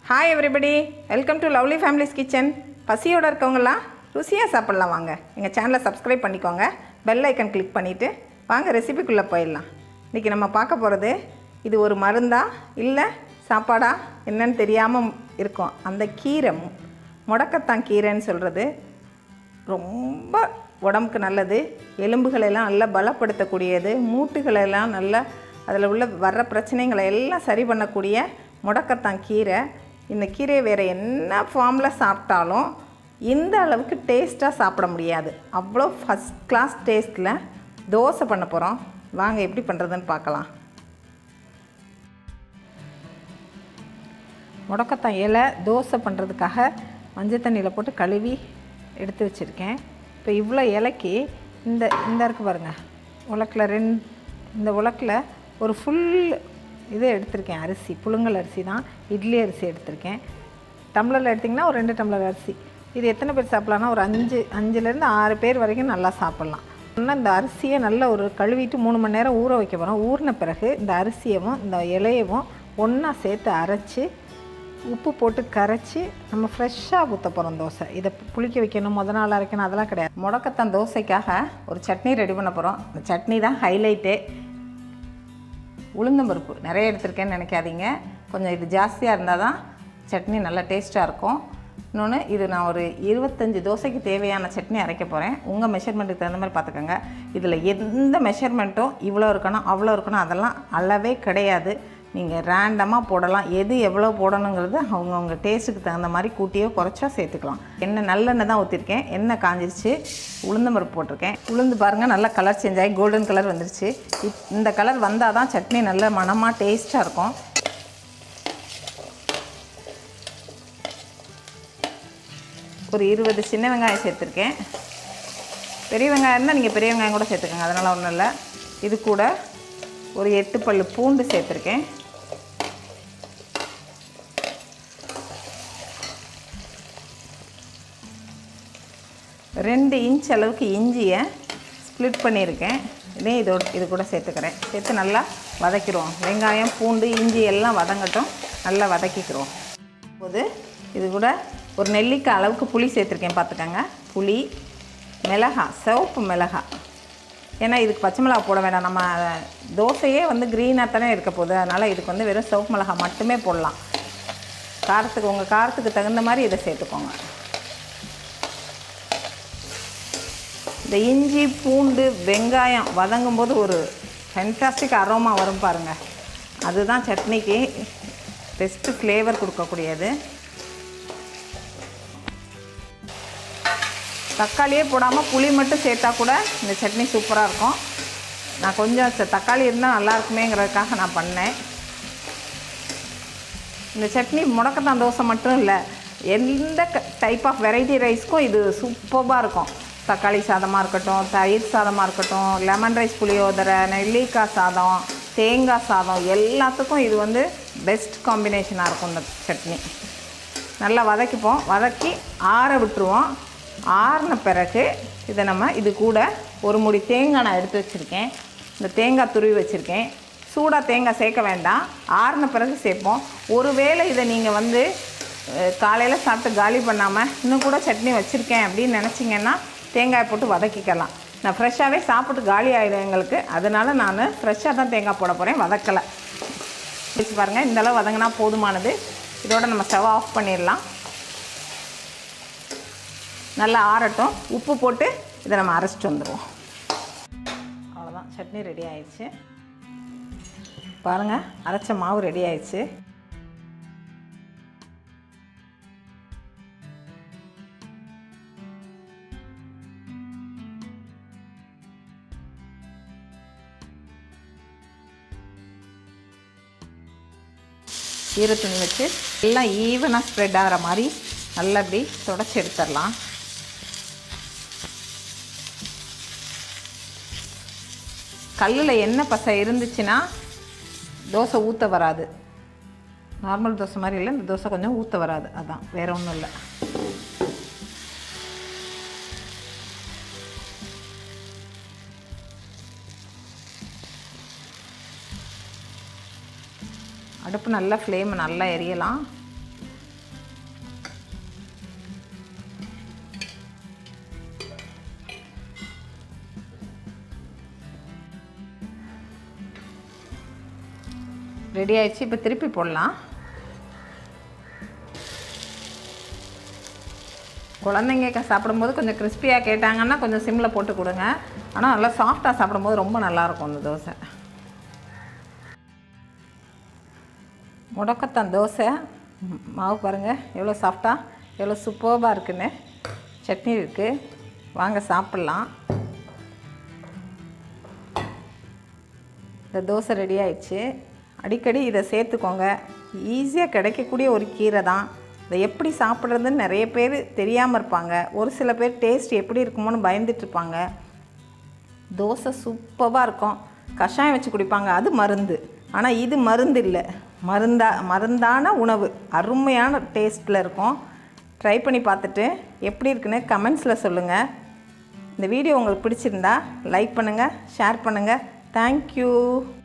Hi everybody, welcome to lovely families kitchen. பசியோடு இருக்கவங்களாம் ருசியாக சாப்பிட்லாம். வாங்க எங்கள் சேனலை சப்ஸ்கிரைப் பண்ணிக்கோங்க, பெல் ஐக்கன் கிளிக் பண்ணிவிட்டு வாங்க ரெசிபிக்குள்ளே போயிடலாம். இன்றைக்கி நம்ம பார்க்க போகிறது, இது ஒரு மருந்தா இல்லை சாப்பாடா என்னன்னு தெரியாமல் இருக்கும். அந்த கீரை முடக்கத்தான் கீரைன்னு சொல்கிறது ரொம்ப உடம்புக்கு நல்லது. எலும்புகளெல்லாம் நல்லா பலப்படுத்தக்கூடியது, மூட்டுகளெல்லாம் நல்லா அதில் உள்ள வர்ற பிரச்சனைகளை எல்லாம் சரி பண்ணக்கூடிய முடக்கத்தான் கீரை. இந்த கீரையை வேறு என்ன ஃபார்மில் சாப்பிட்டாலும் இந்த அளவுக்கு டேஸ்ட்டாக சாப்பிட முடியாது. அவ்வளோ ஃபஸ்ட் கிளாஸ் டேஸ்ட்டில் தோசை பண்ண போகிறோம். வாங்க எப்படி பண்ணுறதுன்னு பார்க்கலாம். முடக்கத்தான் இலை தோசை பண்ணுறதுக்காக மஞ்சள் தண்ணியில் போட்டு கழுவி எடுத்து வச்சுருக்கேன். இப்போ இவ்வளோ இலைக்கு இந்த இருக்குது பாருங்கள், உலக்கில் இந்த உலக்கில் ஒரு ஃபுல் இது எடுத்திருக்கேன். அரிசி புழுங்கல் அரிசி தான், இட்லி அரிசி எடுத்திருக்கேன். டம்ளரில் எடுத்திங்கன்னா ஒரு 2 டம்ளர் அரிசி. இது எத்தனை பேர் சாப்பிட்லான்னா ஒரு 5லேருந்து 6 பேர் வரைக்கும் நல்லா சாப்பிட்லாம். ஆனால் இந்த அரிசியை நல்லா ஒரு கழுவிட்டு 3 மணி நேரம் ஊற வைக்க போகிறோம். ஊறின பிறகு இந்த அரிசியவும் இந்த இலையவும் ஒன்றா சேர்த்து அரைச்சி உப்பு போட்டு கரைச்சி நம்ம ஃப்ரெஷ்ஷாக ஊற்ற போகிறோம் தோசை. இதை புளிக்க வைக்கணும், முத நாள் அரைக்கணும், அதெல்லாம் கிடையாது. முடக்கத்தான் தோசைக்காக ஒரு சட்னி ரெடி பண்ண போகிறோம். இந்த சட்னி தான் ஹைலைட்டே. உளுந்தம்பருப்பு நிறைய எடுத்துருக்கேன்னு நினைக்காதீங்க, கொஞ்சம் இது ஜாஸ்தியாக இருந்தால் தான் சட்னி நல்லா டேஸ்ட்டாக இருக்கும். இன்னொன்று, இது நான் ஒரு 25 தோசைக்கு தேவையான சட்னி அரைக்க போகிறேன். உங்கள் மெஷர்மெண்ட்டுக்கு தகுந்த மாதிரி பார்த்துக்கோங்க. இதில் எந்த மெஷர்மெண்ட்டும் இவ்வளோ இருக்கணும் அவ்வளோ இருக்கணும் அதெல்லாம் அளவே கிடையாது. நீங்கள் ரேண்டமாக போடலாம். எது எவ்வளோ போடணுங்கிறது அவங்கவுங்க டேஸ்ட்டுக்கு தகுந்த மாதிரி கூட்டியோ குறைச்சோ சேர்த்துக்கலாம். எண்ணெய் நல்லெண்ணெய் தான் ஊற்றிருக்கேன். எண்ணெய் காஞ்சிருச்சு, உளுந்தம்பருப்பு போட்டிருக்கேன். உளுந்து பாருங்கள் நல்லா கலர் சேஞ்ச் ஆகி கோல்டன் கலர் வந்துருச்சு. இந்த கலர் வந்தால் தான் சட்னி நல்ல மணமாக டேஸ்ட்டாக இருக்கும். ஒரு 20 சின்ன வெங்காயம் சேர்த்துருக்கேன். பெரிய வெங்காயம் இருந்தால் நீங்கள் பெரிய வெங்காயம் கூட சேர்த்துக்கோங்க, அதனால் ஒன்றும் இல்லை. இது கூட ஒரு 8 பல்லு பூண்டு சேர்த்துருக்கேன். ரெண்டு இன்ச் அளவுக்கு இஞ்சியை ஸ்ப்ளிட் பண்ணியிருக்கேன். இது கூட சேர்த்துக்கிறேன். சேர்த்து நல்லா வதக்கிடுவோம். வெங்காயம் பூண்டு இஞ்சி எல்லாம் வதங்கட்டும், நல்லா வதக்கிக்கிறோம். போது இது கூட ஒரு நெல்லிக்காய் அளவுக்கு புளி சேர்த்துருக்கேன். பார்த்துக்கோங்க, புளி, மிளகாய், சிவப்பு மிளகாய். ஏன்னா இதுக்கு பச்சை மிளகா போட வேண்டாம், நம்ம தோசையே க்ரீனாக தானே இருக்க போகுது. அதனால் இதுக்கு வெறும் சிவப்பு மிளகா மட்டுமே போடலாம். காரத்துக்கு உங்கள் காரத்துக்கு தகுந்த மாதிரி இதை சேர்த்துக்கோங்க. இந்த இஞ்சி பூண்டு வெங்காயம் வதங்கும் போது ஒரு ஃபென்டாஸ்டிக் அரோமா வரும் பாருங்கள். அதுதான் சட்னிக்கு பெஸ்ட்டு ஃப்ளேவர் கொடுக்கக்கூடியது. தக்காளியே போடாமல் புளி மட்டும் சேர்த்தா கூட இந்த சட்னி சூப்பராக இருக்கும். நான் கொஞ்சம் தக்காளி இருந்தால் நல்லாயிருக்குமேங்கிறதுக்காக நான் பண்ணேன். இந்த சட்னி முடக்கத்தான் தோசை மட்டும் இல்லை, எந்த டைப் ஆஃப் வெரைட்டி ரைஸ்க்கும் இது சூப்பராக இருக்கும். தக்காளி சாதமாக இருக்கட்டும், தயிர் சாதமாக இருக்கட்டும், லெமன் ரைஸ், புளியோதரை, நெல்லிக்காய் சாதம், தேங்காய் சாதம், எல்லாத்துக்கும் இது பெஸ்ட் காம்பினேஷனாக இருக்கும் இந்த சட்னி. நல்லா வதக்கிப்போம், வதக்கி ஆற விட்டுருவோம். ஆறின பிறகு இதை இது கூட ஒரு முடி தேங்காய் நான் எடுத்து வச்சுருக்கேன். இந்த தேங்காய் துருவி வச்சுருக்கேன். சூடாக தேங்காய் சேர்க்க வேண்டாம், ஆறின பிறகு சேர்ப்போம். ஒருவேளை இதை நீங்கள் காலையில் சாப்பிட்டு காலி பண்ணாமல் இன்னும் கூட சட்னி வச்சுருக்கேன் அப்படின்னு நினச்சிங்கன்னா தேங்காயை போட்டு வதக்கிக்கலாம். நான் ஃப்ரெஷ்ஷாகவே சாப்பிட்டு காலி ஆகிடும் எங்களுக்கு, அதனால் நான் ஃப்ரெஷ்ஷாக தான் தேங்காய் போட போகிறேன், வதக்கலை. வச்சு பாருங்கள், இந்தளவு வதங்கினா போதுமானது. இதோட நம்ம ஸ்டவ் ஆஃப் பண்ணிடலாம். நல்லா ஆறட்டும். உப்பு போட்டு இதை நம்ம அரைச்சிட்டு வந்துடுவோம். அவ்வளோதான், சட்னி ரெடி ஆயிடுச்சு. பாருங்கள், அரைச்ச மாவு ரெடி ஆயிடுச்சு. ஈரத்துணி வச்சு எல்லாம் ஈவனாக ஸ்ப்ரெட் ஆகிற மாதிரி நல்லா இப்படி தொடச்சி எடுத்துடலாம். கல்லில் எண்ணெய் பசை இருந்துச்சுன்னா தோசை ஊற்ற வராது. நார்மல் தோசை மாதிரி இல்லை, இந்த தோசை கொஞ்சம் ஊற்ற வராது, அதான், வேறு ஒன்றும் இல்லை. அடுப்பு நல்லா ஃப்ளேம் நல்லா எரியலாம். ரெடி ஆயிடுச்சு. இப்போ திருப்பி போடலாம். குழந்தைங்க சாப்பிடும்போது கொஞ்சம் கிறிஸ்பியாக கேட்டாங்கன்னா கொஞ்சம் சிம்மில் போட்டு கொடுங்க. ஆனால் நல்லா சாஃப்டாக சாப்பிடும்போது ரொம்ப நல்லாயிருக்கும் இந்த தோசை. முடக்கத்தான் தோசை மாவு பாருங்கள் எவ்வளோ சாஃப்டாக, எவ்வளோ சூப்பர்பாக இருக்குன்னு. சட்னி இருக்குது, வாங்க சாப்பிட்லாம். இந்த தோசை ரெடி ஆயிடுச்சு. அடிக்கடி இதை சேர்த்துக்கோங்க. ஈஸியாக கிடைக்கக்கூடிய ஒரு கீரை தான். இதை எப்படி சாப்பிட்றதுன்னு நிறைய பேர் தெரியாமல் இருப்பாங்க. ஒரு சில பேர் டேஸ்ட் எப்படி இருக்குமோன்னு பயந்துட்டுருப்பாங்க. தோசை சூப்பராக இருக்கும். கஷாயம் வச்சு குடிப்பாங்க, அது மருந்து. ஆனால் இது மருந்து இல்லை, மருந்தான உணவு. அருமையான டேஸ்ட்டில் இருக்கும். ட்ரை பண்ணி பார்த்துட்டு எப்படி இருக்குன்னு கமெண்ட்ஸில் சொல்லுங்கள். இந்த வீடியோ உங்களுக்கு பிடிச்சிருந்தா லைக் பண்ணுங்கள், ஷேர் பண்ணுங்கள். தேங்க்யூ.